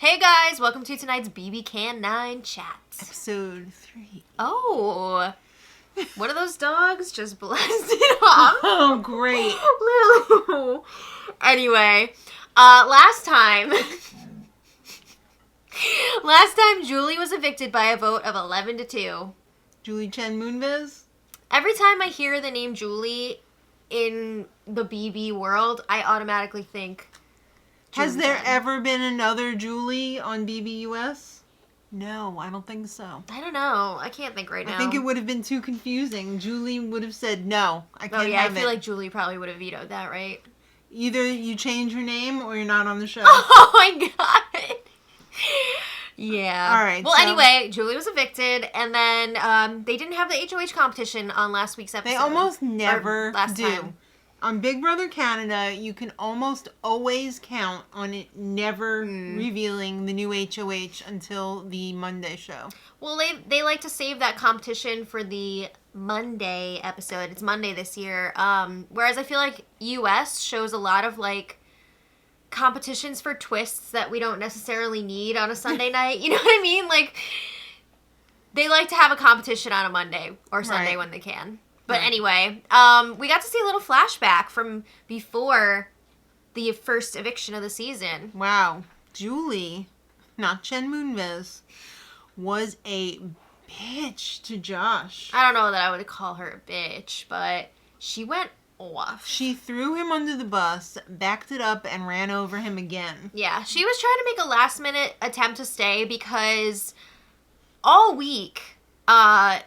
Hey guys, welcome to tonight's bbcan 9 chats. Episode 3. Oh, one of those dogs just blasted off. Oh, great. Anyway, last time Julie was evicted by a vote of 11-2. Julie Chen Moonves? Every time I hear the name Julie in the BB world, I automatically think Has Julie there Chen. ever been another Julie on BBUS? No, I don't think so. I don't know. I can't think right now. I think it would have been too confusing. Julie would have said, no, I can't Oh yeah, I have feel it. like Julie probably would have vetoed that, right? Either you change your name or you're not on the show. Oh my god. Yeah. All right. Well, anyway, Julie was evicted, and then they didn't have the HOH competition on last week's episode. They almost never last do. time. On Big Brother Canada, you can almost always count on it never revealing the new HOH until the Monday show. Well, they like to save that competition for the Monday episode. It's Monday this year. Whereas I feel like US shows a lot of like competitions for twists that we don't necessarily need on a Sunday night. You know what I mean? Like they like to have a competition on a Monday or Sunday Right. when they can. But Right. anyway, we got to see a little flashback from before the first eviction of the season. Wow. Julie, not Chen Moonves, was a bitch to Josh. I don't know that I would call her a bitch, but she went off. She threw him under the bus, backed it up, and ran over him again. Yeah, she was trying to make a last-minute attempt to stay because all week,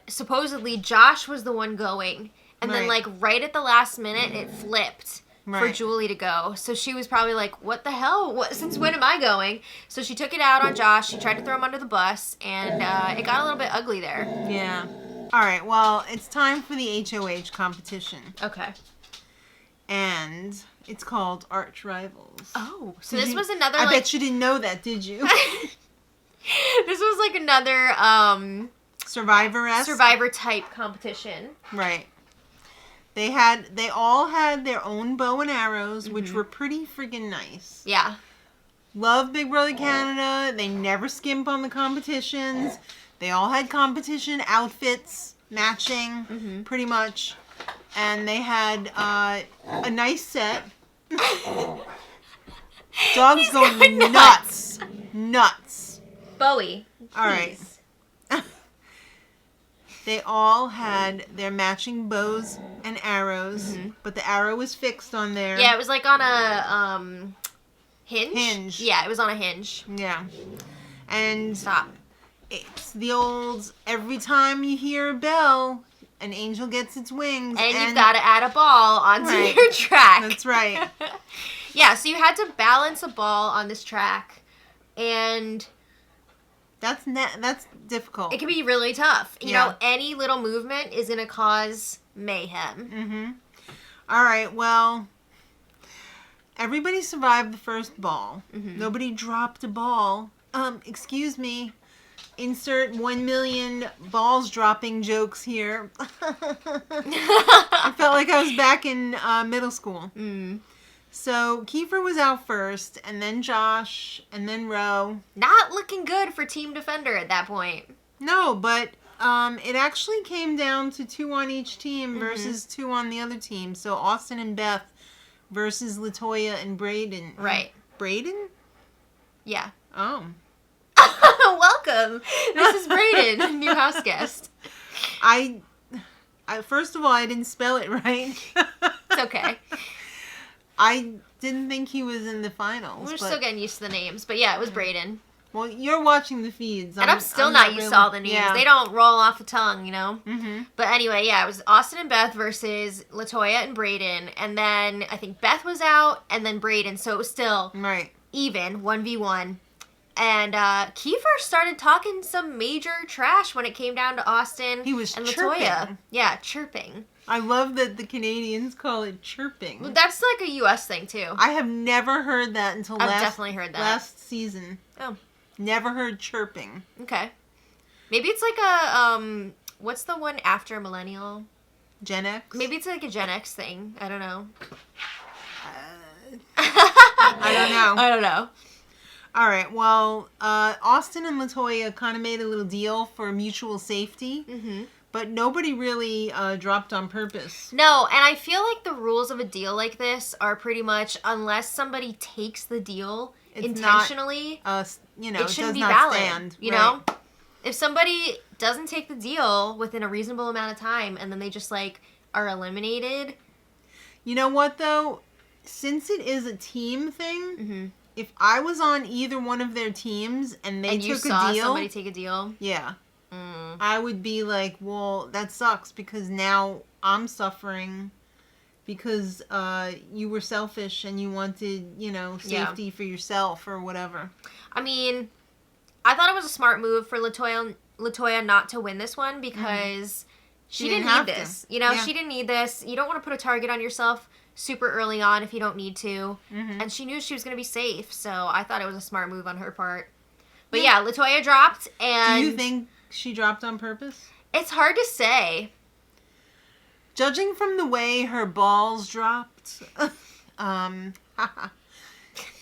supposedly Josh was the one going. And then, Right. like, right at the last minute, it flipped for Right. Julie to go. So she was probably like, what the hell? Since when am I going? So she took it out on Josh. She tried to throw him under the bus, and it got a little bit ugly there. Yeah. All right, well, it's time for the HOH competition. Okay. And it's called Arch Rivals. Oh, so Did this you- was another, I like... bet you didn't know that, did you? This was like another Survivor-esque? Survivor-type competition. Right. They all had their own bow and arrows, which were pretty freaking nice. Yeah. Love Big Brother Canada. They never skimp on the competitions. They all had competition outfits, matching, pretty much. And they had a nice set. Dogs He's go going nuts. Nuts. Bowie. All right. please. They all had their matching bows and arrows, but the arrow was fixed on there. Yeah, it was like on a hinge. Hinge. Yeah, it was on a hinge. Yeah. And Stop. it's the old, every time you hear a bell, an angel gets its wings. And you've got to add a ball onto Right. your track. That's right. Yeah, so you had to balance a ball on this track, and That's difficult. it can be really tough. You Yeah. know, any little movement is going to cause mayhem. Mm-hmm. All right, well, everybody survived the first ball. Nobody dropped a ball. Excuse me. Insert 1 million balls dropping jokes here. I felt like I was back in middle school. So Kiefer was out first, and then Josh, and then Ro. Not looking good for Team Defender at that point. No, but it actually came down to 2 on each team versus 2 on the other team. So Austin and Beth versus Latoya and Brayden. Right. Brayden? Yeah. Oh. Welcome. This is Brayden, new house guest. I first of all, I didn't spell it right. It's okay. I didn't think he was in the finals. We're but, still getting used to the names. But yeah, it was Brayden. well, you're watching the feeds. And I'm still not used to all the names. Yeah. They don't roll off the tongue, you know? Mm-hmm. But anyway, yeah, it was Austin and Beth versus Latoya and Brayden. And then I think Beth was out and then Brayden. So it was still Right. even, 1v1. And Kiefer started talking some major trash when it came down to Austin He was and chirping. Latoya. Yeah, chirping. I love that the Canadians call it chirping. Well, that's like a US thing, too. I have never heard that until I've definitely heard that. last season. Oh, Never heard chirping. okay. Maybe it's like a, what's the one after millennial? Gen X? Maybe it's like a Gen X thing. I don't know. I don't know. I don't know. All right. Well, Austin and LaToya kind of made a little deal for mutual safety, but nobody really dropped on purpose. No, and I feel like the rules of a deal like this are pretty much unless somebody takes the deal intentionally, it shouldn't be does not valid. stand. You know, if somebody doesn't take the deal within a reasonable amount of time and then they just like are eliminated. You know what though? Since it is a team thing, if I was on either one of their teams and they took a deal, somebody take a deal, I would be like, well, that sucks because now I'm suffering because you were selfish and you wanted, safety for yourself or whatever. I mean, I thought it was a smart move for LaToya not to win this one because she didn't need this. She didn't need this. You don't want to put a target on yourself super early on if you don't need to. And she knew she was going to be safe, so I thought it was a smart move on her part. But yeah, LaToya dropped, and... Do you think she dropped on purpose? It's hard to say. Judging from the way her balls dropped,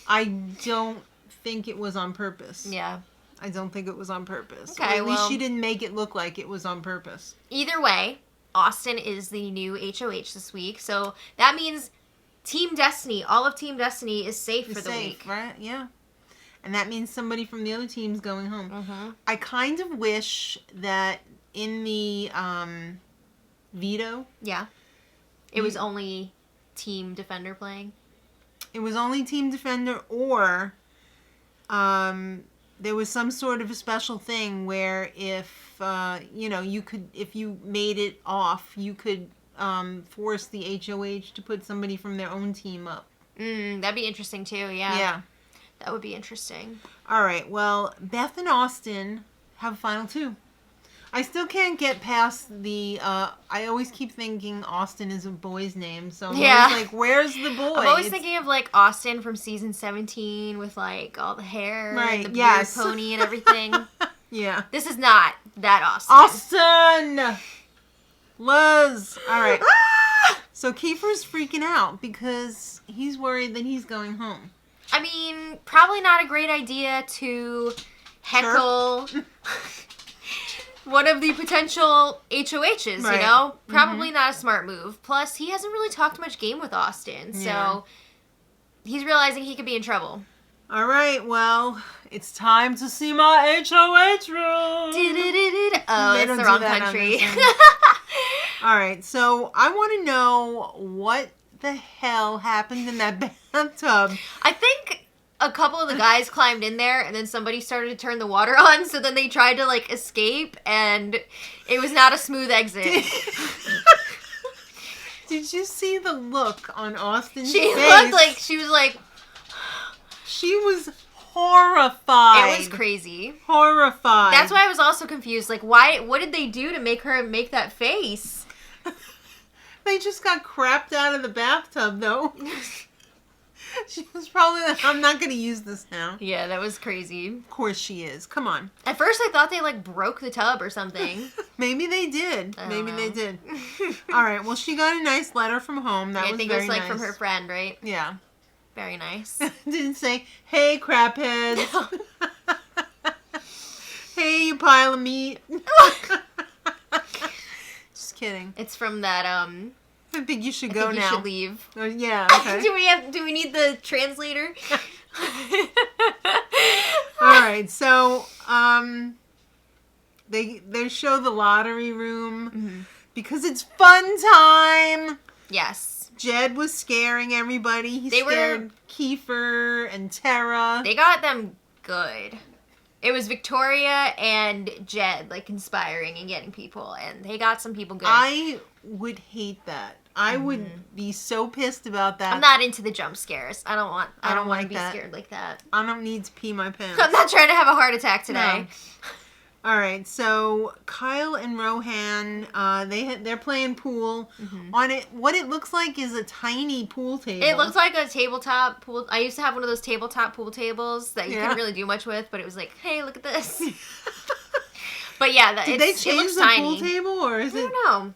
I don't think it was on purpose. Yeah. I don't think it was on purpose. Okay, or at least she didn't make it look like it was on purpose. Either way, Austin is the new HOH this week, so that means Team Destiny, all of Team Destiny is safe for the week. Right? Yeah. And that means somebody from the other team's going home. I kind of wish that in the veto... Yeah. It was only Team Defender playing. It was only Team Defender, or there was some sort of a special thing where if, you could, if you made it off, you could force the HOH to put somebody from their own team up. That'd be interesting too, yeah. Yeah. That would be interesting. All right, well, Beth and Austin have a final two. I still can't get past the, I always keep thinking Austin is a boy's name, so I'm always like, where's the boy? I'm always thinking of, like, Austin from season 17 with, like, all the hair and the beard pony and everything. Yeah. This is not that Austin. Austin! Liz! All right. So Kiefer's freaking out because he's worried that he's going home. I mean, probably not a great idea to heckle one of the potential HOHs, right. you know? Probably not a smart move. Plus, he hasn't really talked much game with Austin, so he's realizing he could be in trouble. All right, well, it's time to see my HOH room. Oh, it's the wrong country. All right, so I want to know what the hell happened in that bathtub. I think a couple of the guys climbed in there and then somebody started to turn the water on, so then they tried to like escape and it was not a smooth exit. Did you see the look on Austin's face? She was horrified. It was crazy. Horrified. That's why I was also confused. Like, what did they do to make her make that face? They just got crapped out of the bathtub, though. She was probably like, I'm not going to use this now. Yeah, that was crazy. Of course she is. Come on. At first, I thought they, like, broke the tub or something. Maybe they did. Maybe they did. All right. Well, she got a nice letter from home. That was very nice. I think it was, like, from her friend, right? Yeah. Very nice. Didn't say, hey, crapheads. No. Hey, you pile of meat. Just kidding. It's from that, I think you should go now. You should leave. Yeah, okay. Do we need the translator? All right, so they show the lottery room because it's fun time. Yes. Jed was scaring everybody. He scared Kiefer and Tara. They got them good. It was Victoria and Jed, like, conspiring and getting people, and they got some people good. I would hate that. I would be so pissed about that. I'm not into the jump scares. I don't want to be scared like that. I don't need to pee my pants. I'm not trying to have a heart attack today. No. All right, so Kyle and Rohan, they're playing pool. On it, what it looks like is a tiny pool table. It looks like a tabletop pool. I used to have one of those tabletop pool tables that you couldn't really do much with, but it was like, hey, look at this. But yeah, did they change the tiny. Pool table, or is it? I don't know.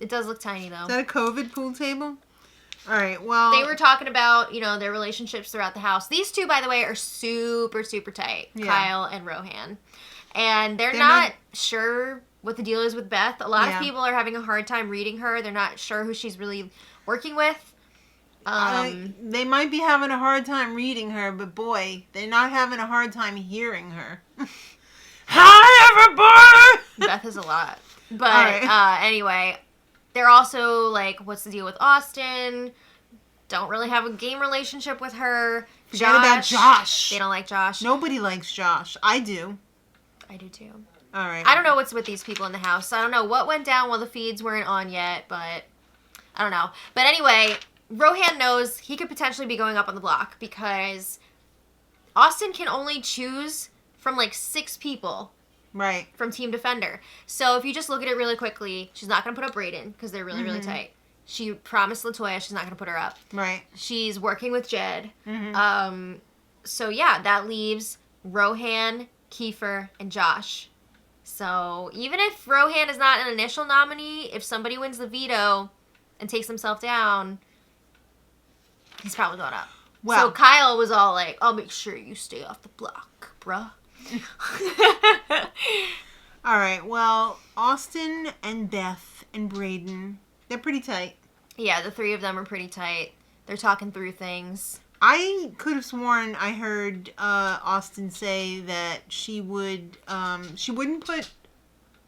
It does look tiny though. Is that a COVID pool table? All right, well... They were talking about, their relationships throughout the house. These two, by the way, are super, super tight. Yeah. Kyle and Rohan. And they're not sure what the deal is with Beth. A lot of people are having a hard time reading her. They're not sure who she's really working with. They might be having a hard time reading her, but boy, they're not having a hard time hearing her. Hi, everybody! Beth is a lot. But anyway, they're also like, what's the deal with Austin? Don't really have a game relationship with her. Forget about Josh. They don't like Josh. Nobody likes Josh. I do. I do too. All right. I don't know what's with these people in the house. I don't know what went down while the feeds weren't on yet, but I don't know. But anyway, Rohan knows he could potentially be going up on the block because Austin can only choose from like 6 people. Right. From Team Defender. So if you just look at it really quickly, she's not going to put up Brayden because they're really, really tight. She promised LaToya she's not going to put her up. Right. She's working with Jed. So yeah, that leaves Rohan, Kiefer, and Josh. So even if Rohan is not an initial nominee, if somebody wins the veto and takes himself down, he's probably going up. Wow. So Kyle was all like, I'll make sure you stay off the block, bruh. All right, well, Austin and Beth and Brayden, they're pretty tight. Yeah, the 3 of them are pretty tight. They're talking through things. I could have sworn I heard Austin say that she wouldn't put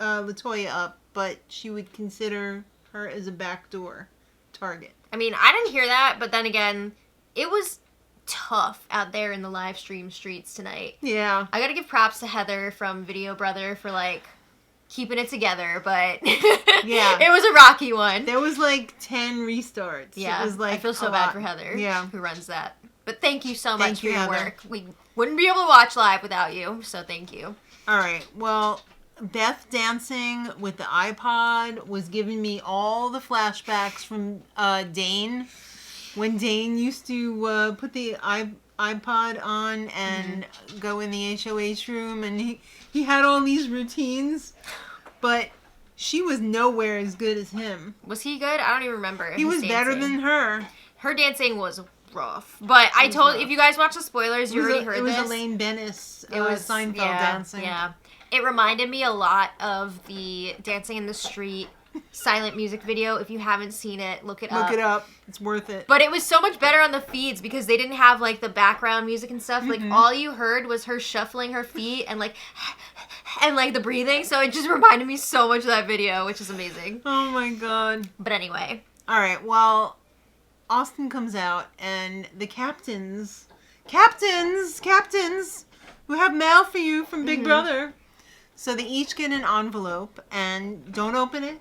LaToya up, but she would consider her as a backdoor target. I mean, I didn't hear that, but then again, it was tough out there in the live stream streets tonight. Yeah. I gotta give props to Heather from Video Brother for, like, keeping it together, but yeah, it was a rocky one. There was, like, 10 restarts. Yeah, it was, like, I feel so bad for Heather, yeah, who runs that. But thank you so much for your Heather. work. We wouldn't be able to watch live without you, so thank you. All right, well, Beth dancing with the iPod was giving me all the flashbacks from Dane. When Dane used to put the iPod on and go in the HOH room, and he had all these routines, but she was nowhere as good as him. Was he good? I don't even remember. He was better than her. Her dancing was rough. But I told, if you guys watch the spoilers, you already heard this. It was Elaine Bennis. It was Seinfeld dancing. Yeah. It reminded me a lot of the Dancing in the Street silent music video. If you haven't seen it, look it up. Look it up. It's worth it. But it was so much better on the feeds because they didn't have like the background music and stuff. Like all you heard was her shuffling her feet and like the breathing. So it just reminded me so much of that video, which is amazing. Oh my god. But anyway. All right. Well, Austin comes out and the captains, we have mail for you from Big Brother. So they each get an envelope and don't open it.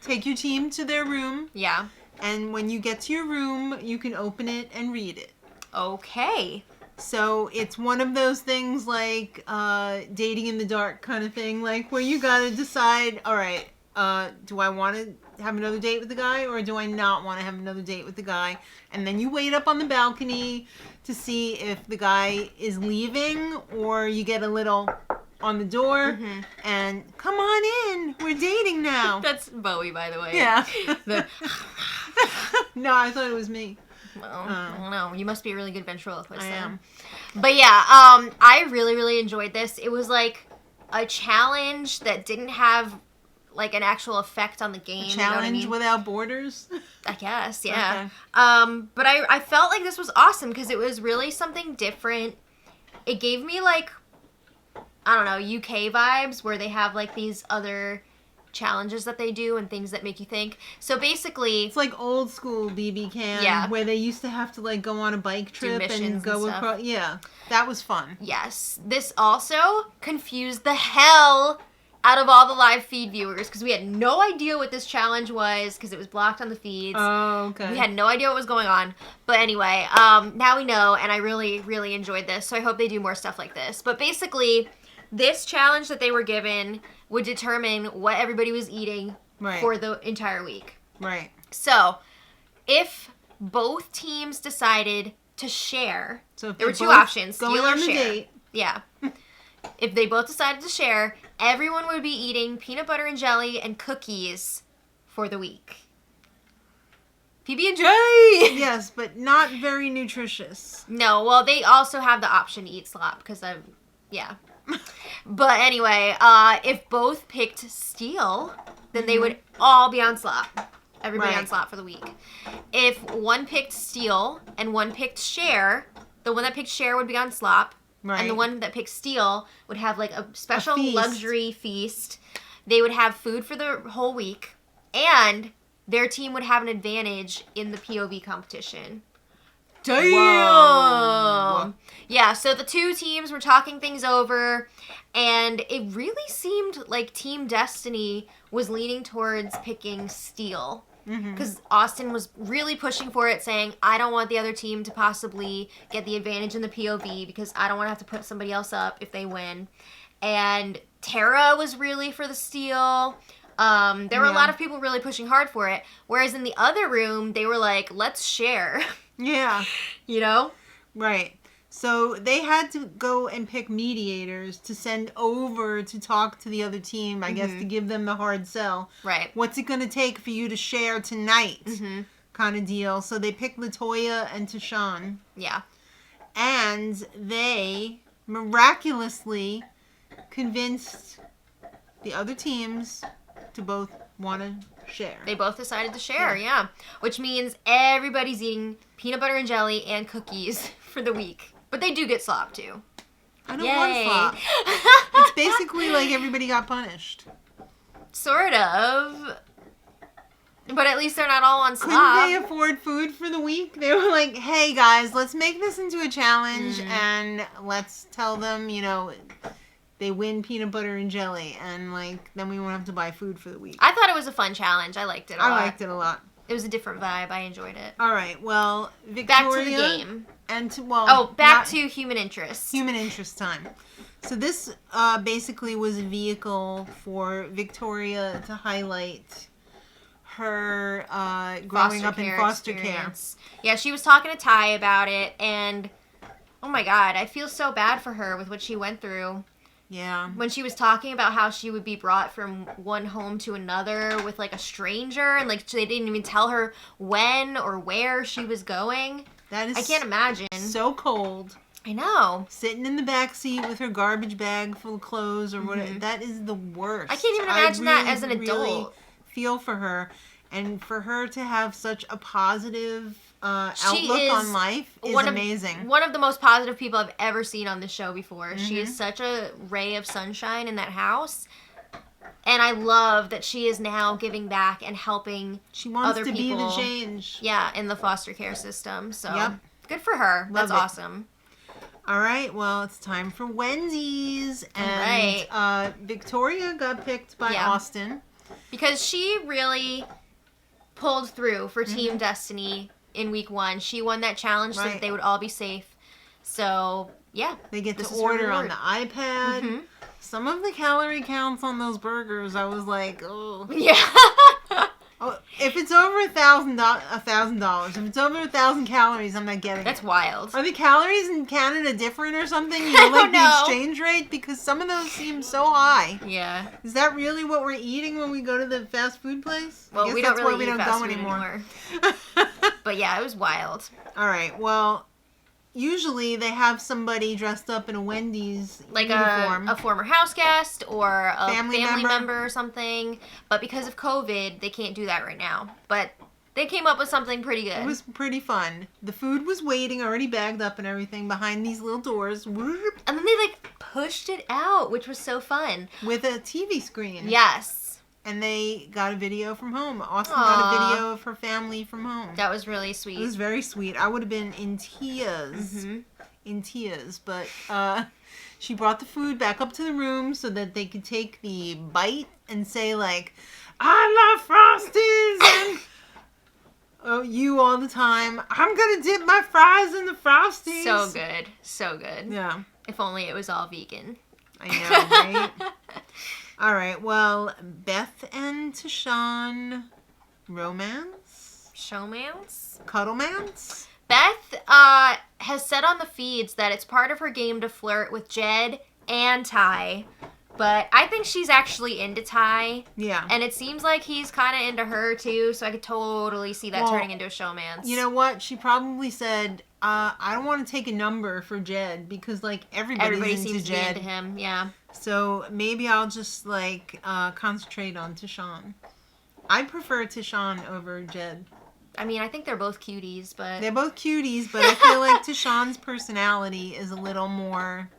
Take your team to their room. Yeah. And when you get to your room, you can open it and read it. Okay. So it's one of those things like dating in the dark kind of thing, like where you gotta decide, all right, do I want to have another date with the guy or do I not want to have another date with the guy? And then you wait up on the balcony to see if the guy is leaving, or you get a little on the door and come on in, we're dating now. That's Bowie, by the way. Yeah. No, I thought it was me. Well, I don't know. You must be a really good ventriloquist. I am. But yeah, I really, really enjoyed this. It was like a challenge that didn't have like an actual effect on the game. A challenge, you know what I mean? Without borders? I guess, yeah. Okay. But I felt like this was awesome because it was really something different. It gave me like, I don't know, UK vibes where they have like these other challenges that they do and things that make you think. So basically, it's like old school bbcan, where they used to have to like go on a bike trip and go across. Yeah, that was fun. Yes, this also confused the hell out of all the live feed viewers because we had no idea what this challenge was because it was blocked on the feeds. Oh, okay. We had no idea what was going on. But anyway, now we know, and I really, really enjoyed this. So I hope they do more stuff like this. But basically, this challenge that they were given would determine what everybody was eating for the entire week. Right. So, if both teams decided to share, so if there were two options, steal or on the share. Date. Yeah. If they both decided to share, everyone would be eating peanut butter and jelly and cookies for the week. PB&J! Yes, but not very nutritious. No, well, they also have the option to eat slop, because yeah. But anyway, if both picked steel, then they would all be on slop. Everybody on slop for the week. If one picked steel and one picked share, the one that picked share would be on slop. Right. And the one that picked steel would have like a special luxury feast. They would have food for the whole week. And their team would have an advantage in the POV competition. Damn! Whoa. Yeah, so the two teams were talking things over, and it really seemed like Team Destiny was leaning towards picking steel. Because Austin was really pushing for it, saying, I don't want the other team to possibly get the advantage in the POV because I don't want to have to put somebody else up if they win. And Tara was really for the steel. There were a lot of people really pushing hard for it. Whereas in the other room, they were like, let's share. Yeah. You know? Right. So they had to go and pick mediators to send over to talk to the other team, I guess, to give them the hard sell. Right. What's it going to take for you to share tonight? Kind of deal. So they picked Latoya and Tashawn. Yeah. And they miraculously convinced the other teams to both want to share. They both decided to share, yeah. Which means everybody's eating peanut butter and jelly and cookies for the week. But they do get slop, too. I don't want slop. It's basically like everybody got punished. Sort of. But at least they're not all on slop. Couldn't they afford food for the week? They were like, hey, guys, let's make this into a challenge and let's tell them, you know, they win peanut butter and jelly, and like then we won't have to buy food for the week. I thought it was a fun challenge. I liked it a lot. I liked it a lot. It was a different vibe. I enjoyed it. All right. Well, Victoria. Back to the game. And back to human interest. Human interest time. So this basically was a vehicle for Victoria to highlight her growing up in foster care. Yeah, she was talking to Ty about it, and oh my God, I feel so bad for her with what she went through. Yeah. When she was talking about how she would be brought from one home to another with like a stranger, and like they didn't even tell her when or where she was going. That is, I can't imagine. So cold. I know. Sitting in the back seat with her garbage bag full of clothes or whatever. That is the worst. I can't even imagine that as an adult. Really feel for her, and for her to have such a positive outlook on life is amazing. One of the most positive people I've ever seen on this show before. She is such a ray of sunshine in that house. And I love that she is now giving back and helping She wants other to people, be the change. Yeah, in the foster care system. So good for her. That's awesome. All right, well, it's time for Wendy's. And Victoria got picked by Austin. Because she really pulled through for Team Destiny in week 1. She won that challenge so that they would all be safe. So, yeah. They get to order on the iPad. Some of the calorie counts on those burgers, I was like, oh. Yeah. Oh, if it's over $1,000, if it's over 1,000 calories, I'm not getting it. That's wild. Are the calories in Canada different or something? You know, like the exchange rate? Because some of those seem so high. Yeah. Is that really what we're eating when we go to the fast food place? Well, we don't really eat fast food anymore. But yeah, it was wild. All right. Well, usually they have somebody dressed up in a Wendy's uniform. A former house guest or a family member or something. But because of COVID, they can't do that right now. But they came up with something pretty good. It was pretty fun. The food was waiting, already bagged up and everything, behind these little doors. Whoop. And then they pushed it out, which was so fun. With a TV screen. Yes. And they got a video from home. Austin got a video of her family from home. That was really sweet. It was very sweet. I would have been in tears. In tears. But she brought the food back up to the room so that they could take the bite and say, like, I love Frosties! And you all the time. I'm going to dip my fries in the Frosties. So good. So good. Yeah. If only it was all vegan. I know, right? All right, well, Beth and Tashawn, romance? Showmance? Cuddlemance? Beth has said on the feeds that it's part of her game to flirt with Jed and Ty, But I think she's actually into Ty. Yeah. And it seems like he's kind of into her, too. So I could totally see that turning into a showmance. You know what? She probably said, I don't want to take a number for Jed because, like, everybody seems into Jed. to be into him, yeah. So maybe I'll just, like, concentrate on Tashawn. I prefer Tashawn over Jed. I mean, I think they're both cuties, but... They're both cuties, but I feel like Tashawn's personality is a little more...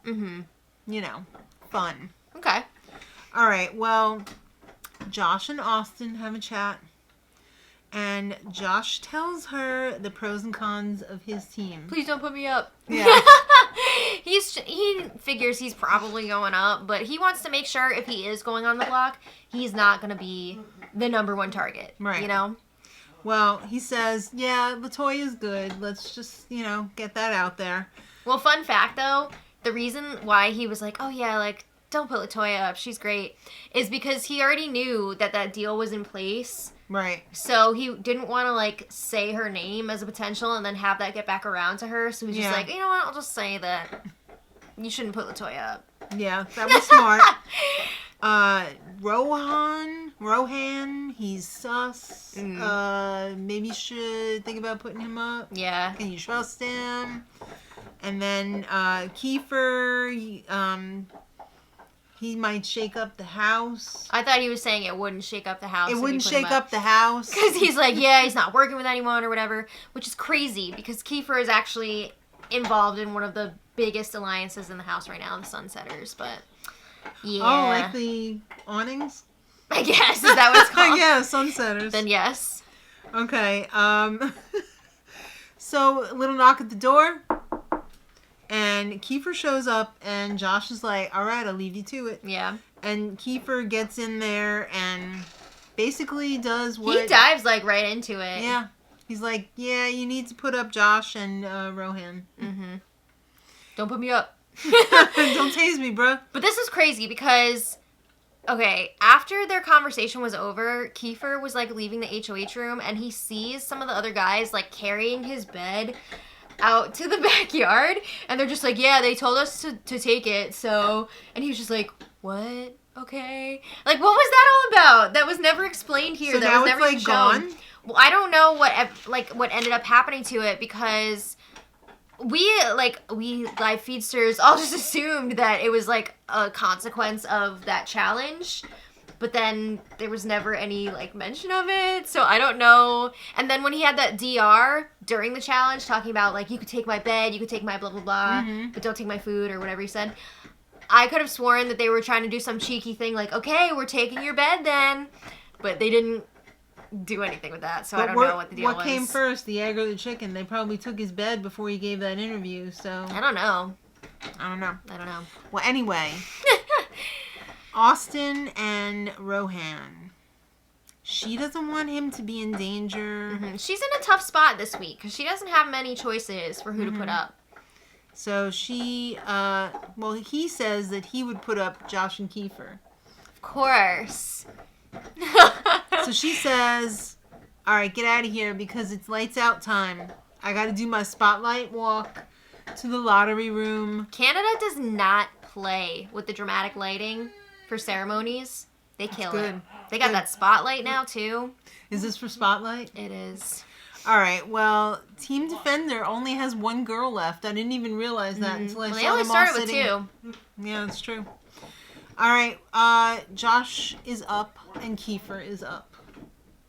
you know, fun. Okay. All right, well, Josh and Austin have a chat, and Josh tells her the pros and cons of his team. Please don't put me up. Yeah. He figures he's probably going up, but he wants to make sure if he is going on the block, he's not going to be the number one target. Right. You know? Well, he says, yeah, LaToya's good. Let's just, you know, get that out there. Well, fun fact, though, the reason why he was like, oh, yeah, like, don't put LaToya up, she's great, is because he already knew that deal was in place. Right. So he didn't want to, like, say her name as a potential and then have that get back around to her. So he's just like, you know what, I'll just say that you shouldn't put LaToya up. Yeah, that was smart. Rohan, he's sus. Maybe you should think about putting him up. Yeah. Can you trust him? And then Kiefer, he might shake up the house. I thought he was saying it wouldn't shake up the house. It wouldn't shake up the house. Because he's like, yeah, he's not working with anyone or whatever, which is crazy because Kiefer is actually involved in one of the biggest alliances in the house right now, the Sunsetters, but yeah. Oh, like the awnings? I guess. Is that what it's called? Yeah, Sunsetters. Then yes. Okay, so a little knock at the door. And Kiefer shows up, and Josh is like, all right, I'll leave you to it. Yeah. And Kiefer gets in there and basically does what... He dives, like, right into it. Yeah. He's like, yeah, you need to put up Josh and Rohan. Mm-hmm. Don't put me up. Don't tase me, bruh. But this is crazy because, okay, after their conversation was over, Kiefer was, like, leaving the HOH room, and he sees some of the other guys, like, carrying his bed out to the backyard, and they're just like, yeah, they told us to take it, so, and he was just like, what? Okay. Like, what was that all about? That was never explained here. So that now was never it's, like, shown. gone? Well, I don't know what ended up happening to it, because we live feedsters all just assumed that it was, like, a consequence of that challenge. But then there was never any, like, mention of it, so I don't know. And then when he had that DR during the challenge talking about, like, you could take my bed, you could take my blah, blah, blah, but don't take my food or whatever he said, I could have sworn that they were trying to do some cheeky thing like, okay, we're taking your bed then. But they didn't do anything with that, so I don't know what the deal was. What came first, the egg or the chicken? They probably took his bed before he gave that interview, so... I don't know. I don't know. Well, Well, anyway... Austin and Rohan. She doesn't want him to be in danger. Mm-hmm. She's in a tough spot this week because she doesn't have many choices for who to put up. So she, he says that he would put up Josh and Kiefer. Of course. So she says, all right, get out of here because it's lights out time. I got to do my spotlight walk to the lottery room. Canada does not play with the dramatic lighting for ceremonies. They kill it. They got that spotlight now, too. Is this for Spotlight? It is. All right. Well, Team Defender only has one girl left. I didn't even realize that until I saw them all sitting. They only started with 2. Yeah, that's true. All right. Josh is up and Kiefer is up.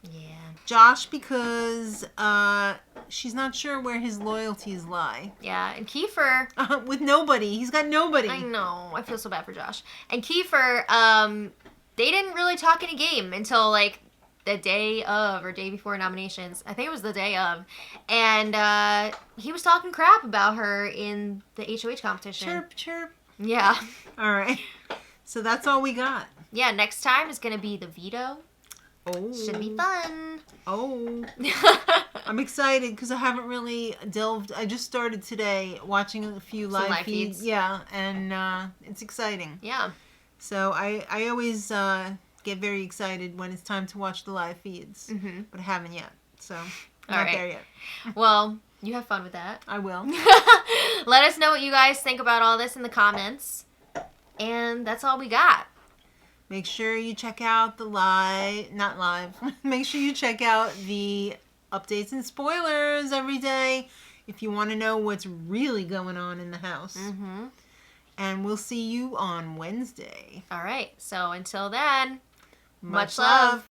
Yeah. Josh because she's not sure where his loyalties lie. Yeah, and Kiefer... with nobody. He's got nobody. I know. I feel so bad for Josh. And Kiefer, they didn't really talk any game until, like, the day of or day before nominations. I think it was the day of. And he was talking crap about her in the HOH competition. Chirp, chirp. Yeah. All right. So that's all we got. Yeah, next time is going to be the veto. Oh. Should be fun. Oh. I'm excited because I haven't really delved. I just started today watching a few live feeds. Yeah, and it's exciting. Yeah. So I always get very excited when it's time to watch the live feeds, but I haven't yet. So I'm not there yet. Well, you have fun with that. I will. Let us know what you guys think about all this in the comments. And that's all we got. Make sure you check out the not live. Make sure you check out the updates and spoilers every day if you want to know what's really going on in the house. Mm-hmm. And we'll see you on Wednesday. All right. So until then, Much love.